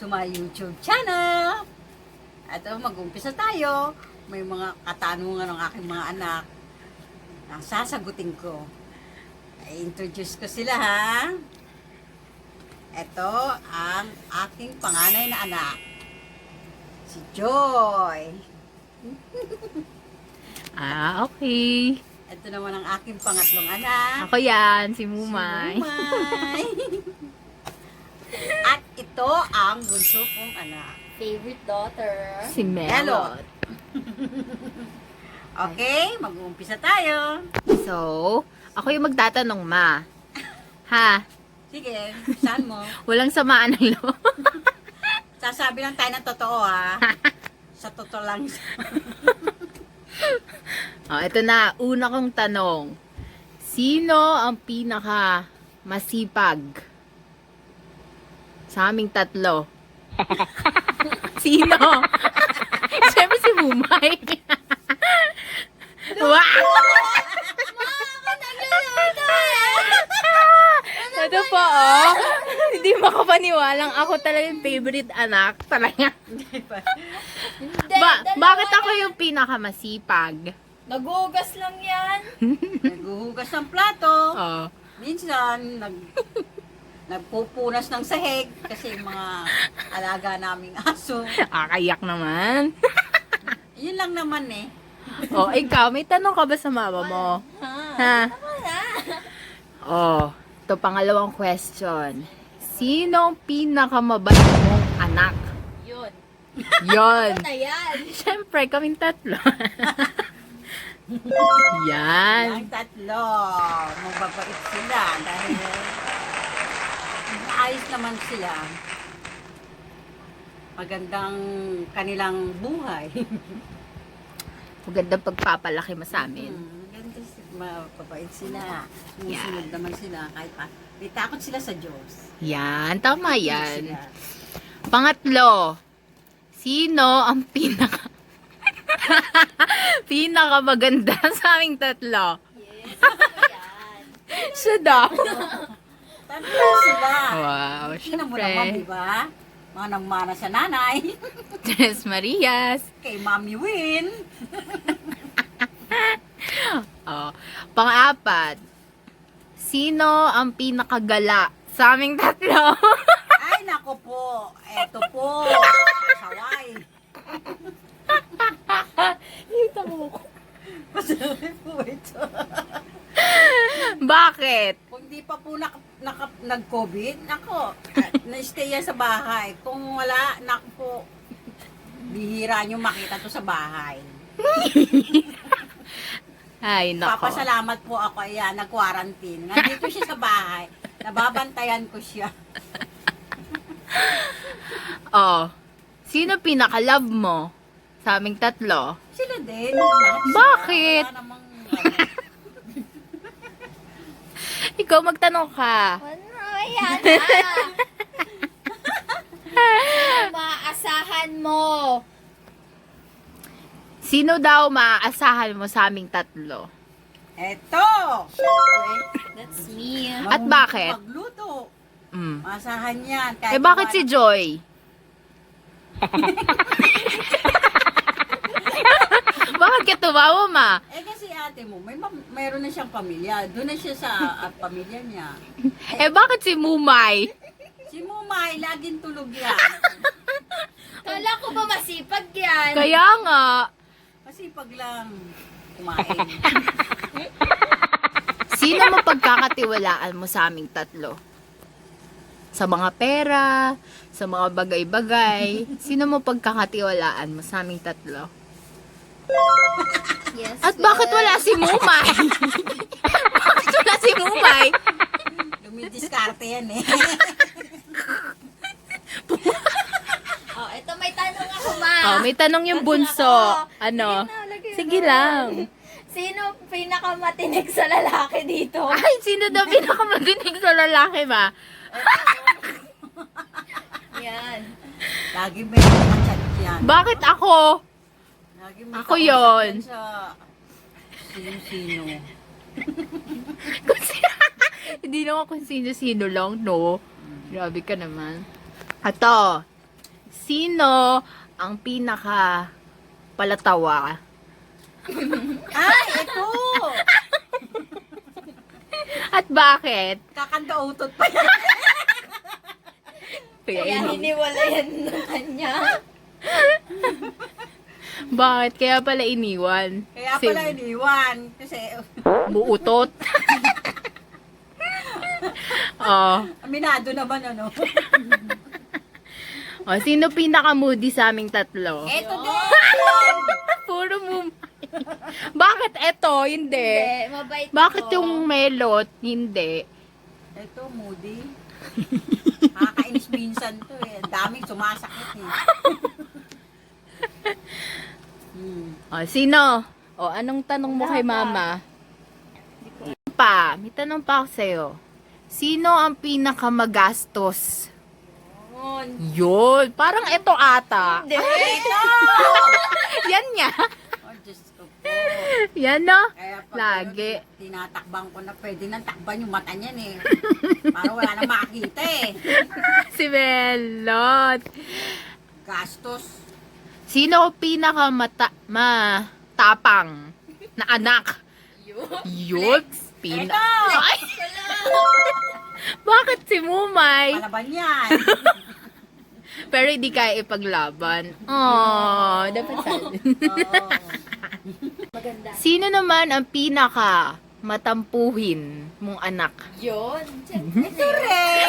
to my YouTube channel. Ito, mag-umpisa tayo. May mga katanungan ng aking mga anak na sasagutin ko. I-introduce ko sila, ha. Ito ang aking panganay na anak. Si Joy. Okay. Ito naman ang aking pangatlong anak. Ako yan, si Mumay. Si Mumay. At ito ang bunso kong anak. Favorite daughter. Si Melot. Okay, mag-uumpisa tayo. So, ako yung magtatanong, Ma. Ha? Sige, saan mo? Walang samaan ng loob. Sasabi lang tayo ng totoo, ha? Sa totoo lang. Oh, ito na, una kong tanong. Sino ang pinaka masipag sa aming tatlo? Sino? Siyempre si Mumay. Wow! Ito po, oh. Hindi makapaniwalang ako talaga yung favorite anak. Talaga. Bakit ako yung pinakamasipag? Nagugas lang yan. Naghuhugas ng plato. Oh. Minsan, nagpupunas ng sahig kasi yung mga alaga naming aso. Akayak naman. Yun lang naman eh. Oh, ikaw, may tanong ka ba sa mama mo? Ha? Oh, ito pangalawang question. Sino ang pinakamabait mong anak? Yun. Yon. Ano na yan? Siyempre, kaming tatlo. Yan. Ang tatlo, mababait sila dahil ayos naman sila. Magandang kanilang buhay. Magandang pagpapalaki mo sa amin. Maganda, mababait sila. Sumusunod naman sila kahit pa. May takot sila sa Diyos. Yan, tama yan. Sila. Pangatlo, sino ang pinakamaganda sa aming tatlo? Yes. Yan. Siya daw. Tatlo sila. Wow, Tingnan mo syempre. naman, di ba? Manang-mana sa nanay. Tres Marias. Kay Mami Win. Oh. Pang-apat, sino ang pinakagala sa aming tatlo? Ay, nako po. Eto po. Saway. Kita mo ko. Pasabi po ito. Bakit? Kung di pa po nag-COVID, nako, na-stay yan sa bahay. Kung wala, nako po, bihira nyo makita to sa bahay. Ay, nako. Papasalamat po ako, ayan, nag-quarantine. Nandito siya sa bahay. Nababantayan ko siya. Oh. Sino pinaka-love mo sa aming tatlo? Sila din. Lahat sila. Bakit? Wala namang, Ikaw magtanong ka. Ano yan? Maasahan mo. Sino daw maaasahan mo sa aming tatlo? eto. That's me. At bakit? Magluto. Mm. Masahan yan. Eh bakit si Joy? Bakit ka tumawa, Ma? Eh kasi ate mo, mayroon na siyang pamilya. Doon na siya sa pamilya niya. Eh bakit si Mumay? Si Mumay, laging tulog yan. Kala ko ba masipag yan? Kaya nga. Kasi pag lang kumain. Sino mo pagkakatiwalaan mo sa aming tatlo? Sa mga pera, sa mga bagay-bagay. Sino mo pagkakatiwalaan mo sa aming tatlo? Yes. At bakit wala si Mumay? Bakit wala si Mumay? Dumidiskarte yan eh. Oh, ito may tanong ako, ma. Oh, may tanong yung bunso. Ano? Sige lang. Sino pinakamatinig sa lalaki dito? Ay, sino daw pinakamadinig sa lalaki ba? Yan. Lagi may nakachat yan. Bakit ako? Lagi may Ako kausap yun. yan sa sino-sino. Hindi naman kung sino-sino lang, no? Grabe ka naman. Ato, Sino ang pinaka palatawa? Ay, ito! At bakit? Kakanta utot pa yan. Kaya Kaya hiniwalayan ng kanya. Bakit? Kaya pala iniwan. Kaya pala iniwan. Kasi, Muutot. Oh. aminado naman ano. Oh, sino pinaka-moody sa aming tatlo? Ito din! Puro mo. Bakit eto? Hindi. Hindi, mabait Bakit ako. yung melot? Hindi. Ito, moody. Nakakainis minsan to eh. Ang daming sumasakit eh. Oh, sino? Oh, anong tanong mo kay mama? May tanong pa ako sa'yo. Sino ang pinaka-magastos? Yun. Yun. Parang eto ata. Hindi. Yan nga. Oh, Diyos ko po. Yan no? Kaya pag Lagi. ano, tinatakbang ko na pwede nang takban yung mata niyan eh. Para wala na makita eh. Si Melot. Gastos. Sino matapang na anak? Yun. Ito! Ay! Bakit si Mumay? Palaban yan. Pero hindi kaya ipaglaban. Oh, dapat sabi. Oo. Maganda. Sino naman ang pinaka matampuhin mong anak? Yun. Siyempre. Ito rin.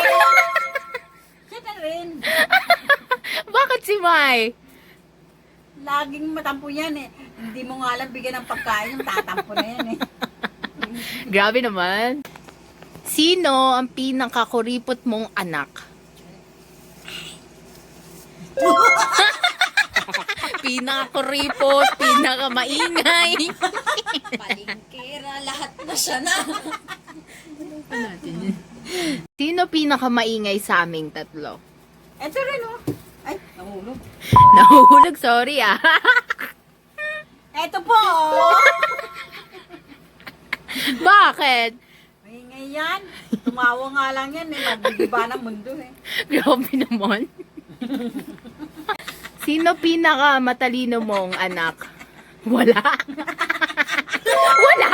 Siya na rin. Bakit si Mai? Laging matampo yan eh. Hindi mo nga alam bigyan ng pagkain, yung tatampo na yan eh. Grabe naman. Sino ang pinakakuripot mong anak? Pinakakuripot, pinakamaingay. Palingkira, lahat na siya na. Sino pinakamaingay sa aming tatlo? Ito rin oh. Ay, nahulog. Nahulog, sorry ah. Ito po oh. Bakit? Maingay yan. Tumawa nga lang yan eh. Magbigiba ng mundo eh. Grabe naman. Sino pinaka matalino mong anak? Wala. Wala?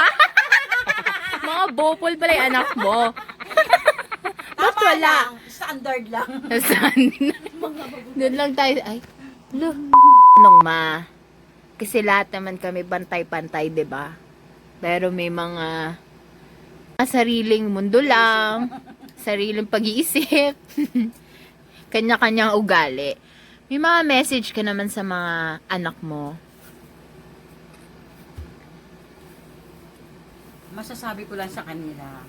Mga bopol pala yung anak mo. Ba't Tama wala? lang. Standard lang. Saan? Doon lang tayo. Ay, lo. Anong ma? Kasi lahat naman kami bantay-pantay, 'di ba? Pero may mga sariling mundo lang, sariling pag-iisip, kanya-kanyang ugali. May mga message ka naman sa mga anak mo. Masasabi ko lang sa kanila,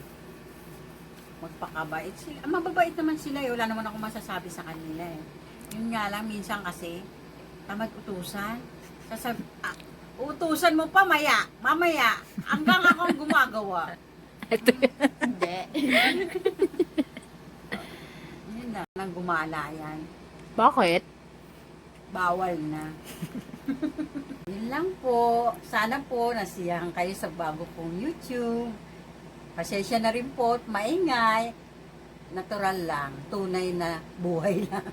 magpakabait sila. Mababait naman sila eh. Wala naman ako masasabi sa kanila eh. Yun nga lang, minsan kasi, tamad utusan. Utusan mo pa mamaya, hanggang akong gumagawa. Hindi. Yun na, nang gumala yan. Bakit? Bawal na. Yun lang po. Sana po nasiyahan kayo sa bago kong YouTube. Pasensya na rin po at maingay. Natural lang. Tunay na buhay lang.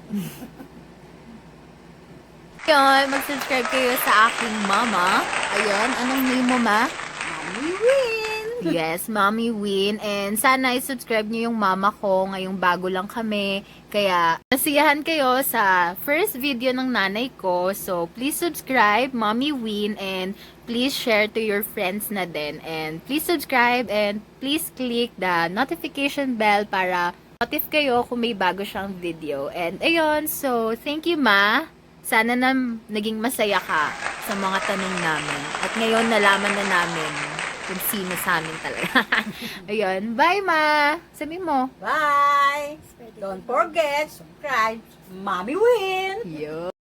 Yun, mag-subscribe kayo sa aking mama. Ayun, anong name mo, ma? Mommy win! Yes, Mommy Win. And sana i-subscribe niyo yung mama ko. Ngayong bago lang kami. Kaya nasiyahan kayo sa first video ng nanay ko. So, please subscribe, Mommy Win. And please share to your friends na din. And please subscribe and please click the notification bell para notif kayo kung may bago siyang video. And ayun, so thank you, ma. Sana na naging masaya ka sa mga tanong namin. At ngayon nalaman na namin kung sino sa amin talaga. Ayun, bye ma! Sabi mo. Bye! Don't forget, subscribe. Mommy win! Yo.